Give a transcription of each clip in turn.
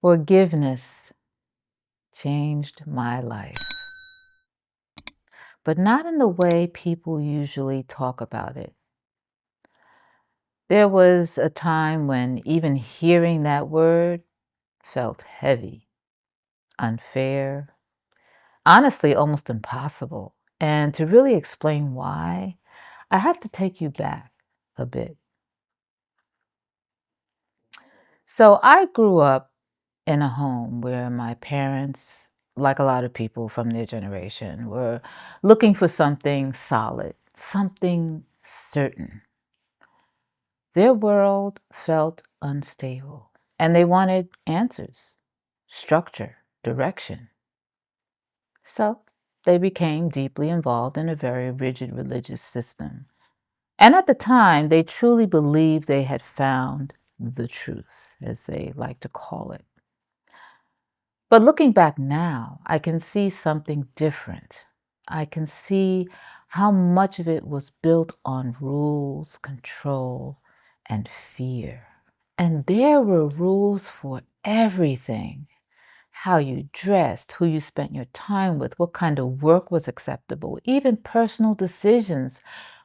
Forgiveness changed my life, but not in the way people usually talk about it. There was a time when even hearing that word felt heavy, unfair, honestly, almost impossible. And to really explain why, I have to take you back a bit. So I grew up in a home where my parents, like a lot of people from their generation, were looking for something solid, something certain. Their world felt unstable, and they wanted answers, structure, direction. So they became deeply involved in a very rigid religious system. And at the time, they truly believed they had found the truth, as they like to call it. But looking back now, I can see something different. I can see how much of it was built on rules, control, and fear. And there were rules for everything: how you dressed, who you spent your time with, what kind of work was acceptable, even personal decisions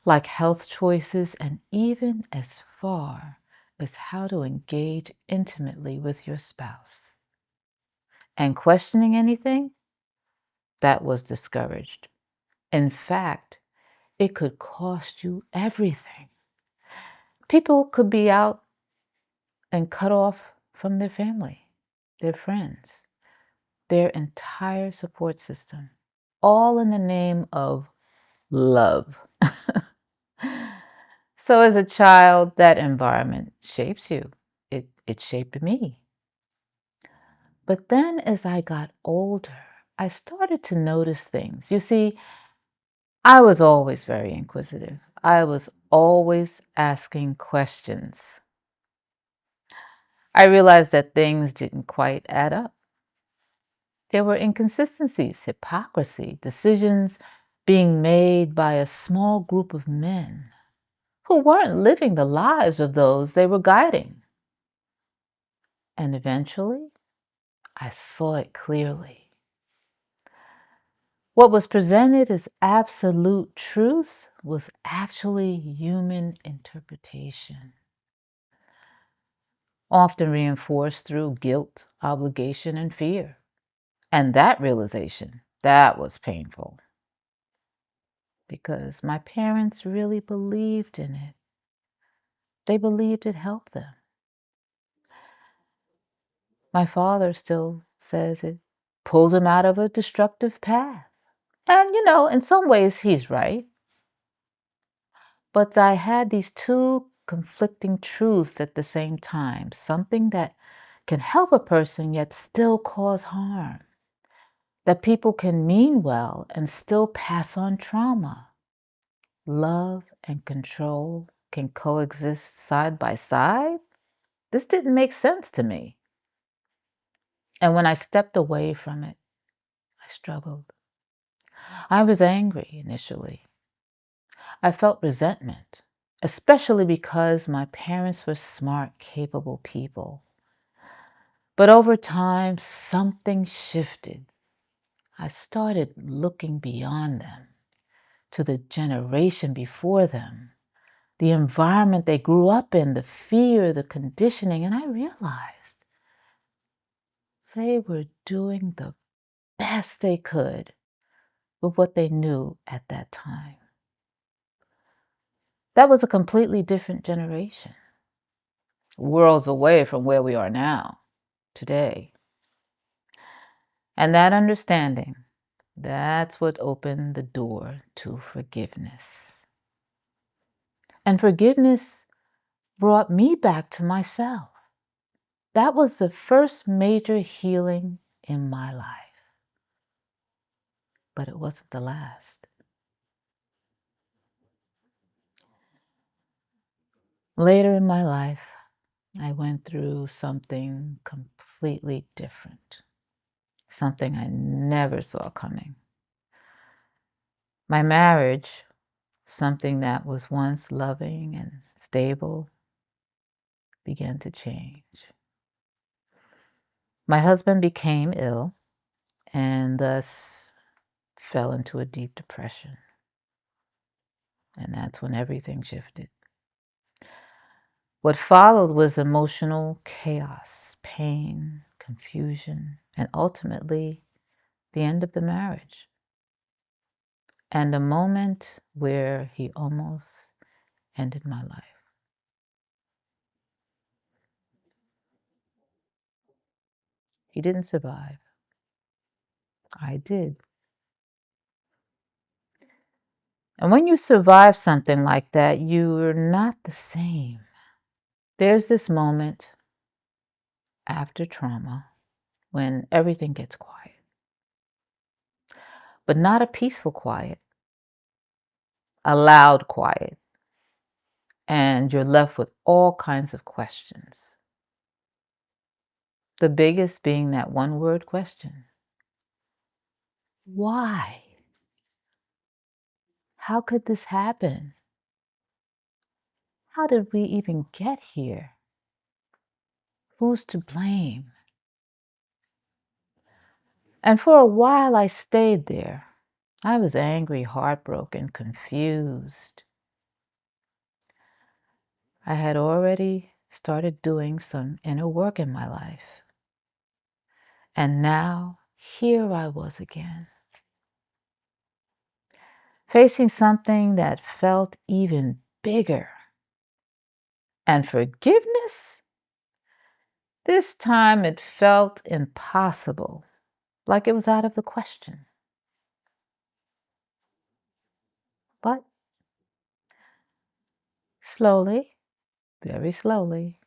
like health choices, and even as far as how to engage intimately with your spouse. And questioning anything, that was discouraged. In fact, it could cost you everything. People could be out and cut off from their family, their friends, their entire support system, all in the name of love. So as a child, that environment shapes you. It shaped me. But then as I got older, I started to notice things. You see, I was always very inquisitive. I was always asking questions. I realized that things didn't quite add up. There were inconsistencies, hypocrisy, decisions being made by a small group of men who weren't living the lives of those they were guiding. And eventually, I saw it clearly. What was presented as absolute truth was actually human interpretation, often reinforced through guilt, obligation, and fear. And that realization, that was painful because my parents really believed in it. They believed it helped them. My father still says it pulls him out of a destructive path. And, in some ways, he's right. But I had these two conflicting truths at the same time, something that can help a person yet still cause harm, that people can mean well and still pass on trauma. Love and control can coexist side by side? This didn't make sense to me. And when I stepped away from it, I struggled. I was angry initially. I felt resentment, especially because my parents were smart, capable people. But over time, something shifted. I started looking beyond them to the generation before them, the environment they grew up in, the fear, the conditioning, and I realized they were doing the best they could with what they knew at that time. That was a completely different generation, worlds away from where we are now, today. And that understanding, that's what opened the door to forgiveness. And forgiveness brought me back to myself. That was the first major healing in my life, but it wasn't the last. Later in my life, I went through something completely different, something I never saw coming. My marriage, something that was once loving and stable, began to change. My husband became ill and thus fell into a deep depression. And that's when everything shifted. What followed was emotional chaos, pain, confusion, and ultimately the end of the marriage. And a moment where he almost ended my life. He didn't survive. I did. And when you survive something like that, you're not the same. There's this moment after trauma when everything gets quiet, but not a peaceful quiet, a loud quiet, and you're left with all kinds of questions. The biggest being that one word question. Why? How could this happen? How did we even get here? Who's to blame? And for a while I stayed there. I was angry, heartbroken, confused. I had already started doing some inner work in my life. And now, here I was again, facing something that felt even bigger. And forgiveness? This time it felt impossible, like it was out of the question. But slowly, very slowly,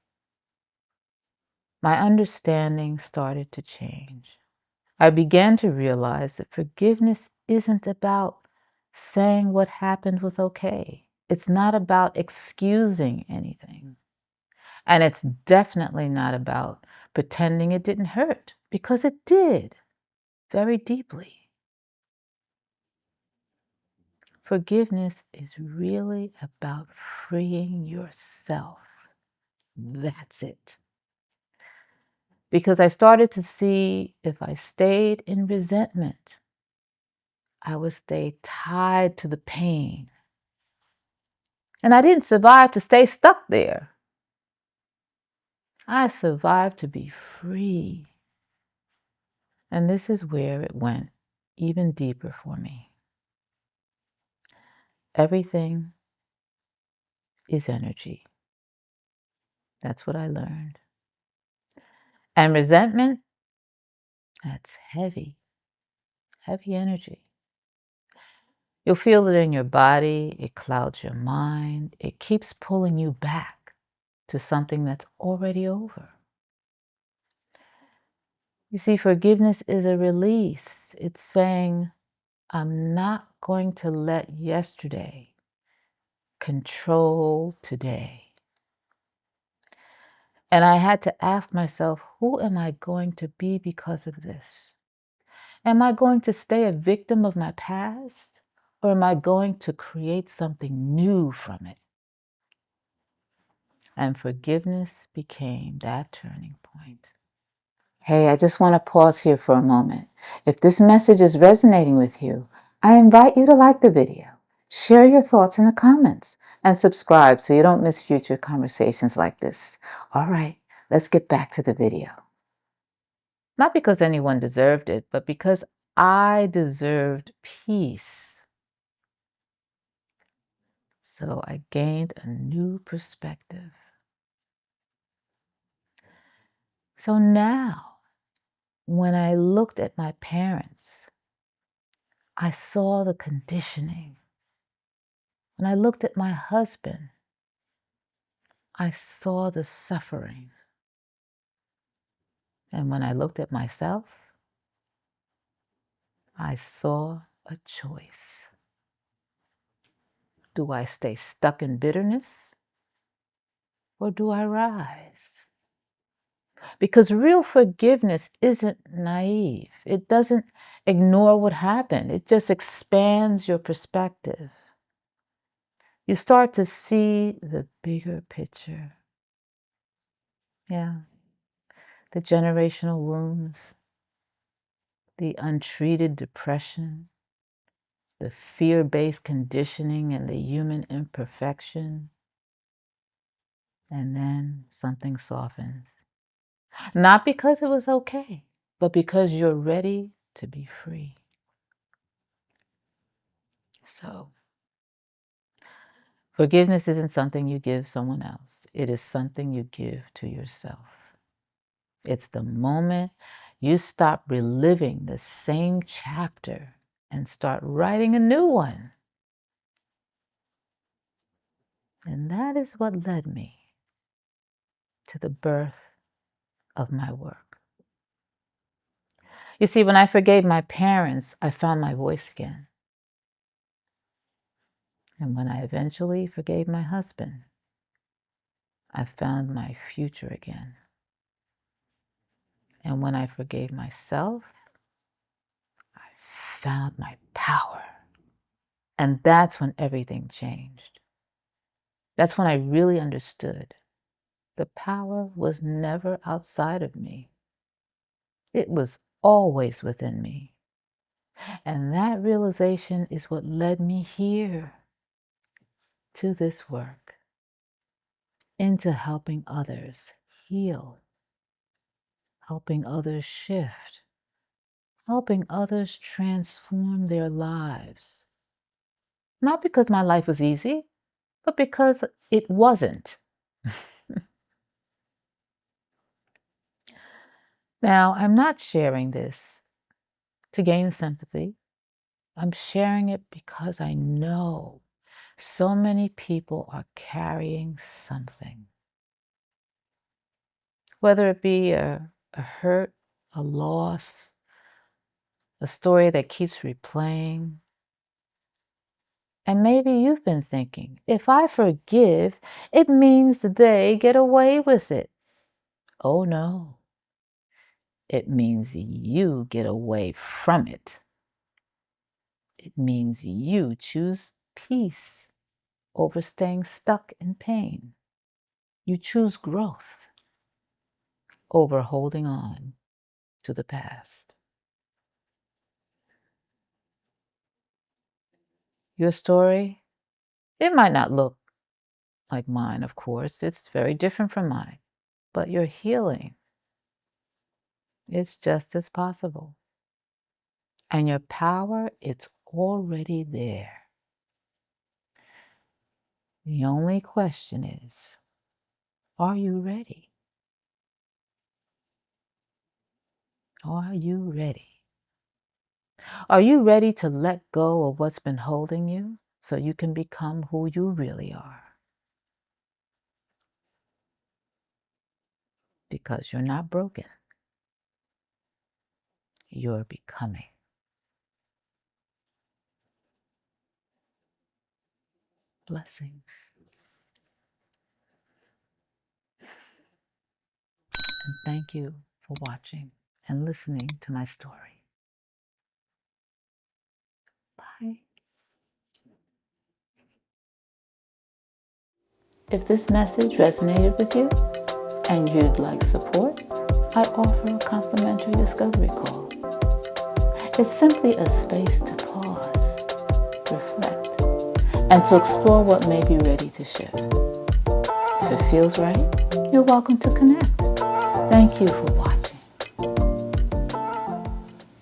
my understanding started to change. I began to realize that forgiveness isn't about saying what happened was okay. It's not about excusing anything. And it's definitely not about pretending it didn't hurt, because it did, very deeply. Forgiveness is really about freeing yourself. That's it. Because I started to see if I stayed in resentment, I would stay tied to the pain. And I didn't survive to stay stuck there. I survived to be free. And this is where it went even deeper for me. Everything is energy. That's what I learned. And resentment, that's heavy, heavy energy. You'll feel it in your body. It clouds your mind. It keeps pulling you back to something that's already over. You see, forgiveness is a release. It's saying, I'm not going to let yesterday control today. And I had to ask myself, who am I going to be because of this? Am I going to stay a victim of my past? Or am I going to create something new from it? And forgiveness became that turning point. Hey, I just want to pause here for a moment. If this message is resonating with you, I invite you to like the video, share your thoughts in the comments, and subscribe so you don't miss future conversations like this. All right, let's get back to the video. Not because anyone deserved it, but because I deserved peace. So I gained a new perspective. So now, when I looked at my parents, I saw the conditioning. When I looked at my husband, I saw the suffering. And when I looked at myself, I saw a choice. Do I stay stuck in bitterness or do I rise? Because real forgiveness isn't naive. It doesn't ignore what happened. It just expands your perspective. You start to see the bigger picture. Yeah. the generational wounds, the untreated depression, the fear-based conditioning, and the human imperfection. And then something softens. Not because it was okay, but because you're ready to be free. So, forgiveness isn't something you give someone else. It is something you give to yourself. It's the moment you stop reliving the same chapter and start writing a new one. And that is what led me to the birth of my work. You see, when I forgave my parents, I found my voice again. And when I eventually forgave my husband, I found my future again. And when I forgave myself, I found my power. And that's when everything changed. That's when I really understood the power was never outside of me. It was always within me. And that realization is what led me here to this work, into helping others heal, helping others shift, helping others transform their lives. Not because my life was easy, but because it wasn't. Now, I'm not sharing this to gain sympathy. I'm sharing it because I know so many people are carrying something. Whether it be a hurt, a loss, a story that keeps replaying. And maybe you've been thinking, if I forgive, it means they get away with it. Oh no. It means you get away from it. It means you choose peace over staying stuck in pain. You choose growth over holding on to the past. Your story, it might not look like mine, of course. It's very different from mine. But your healing, it's just as possible. And your power, it's already there. The only question is, are you ready? Are you ready? Are you ready to let go of what's been holding you so you can become who you really are? Because you're not broken. You're becoming. Blessings. And thank you for watching and listening to my story. Bye. If this message resonated with you and you'd like support, I offer a complimentary discovery call. It's simply a space to pause, reflect, and to explore what may be ready to shift. If it feels right, you're welcome to connect. Thank you for watching.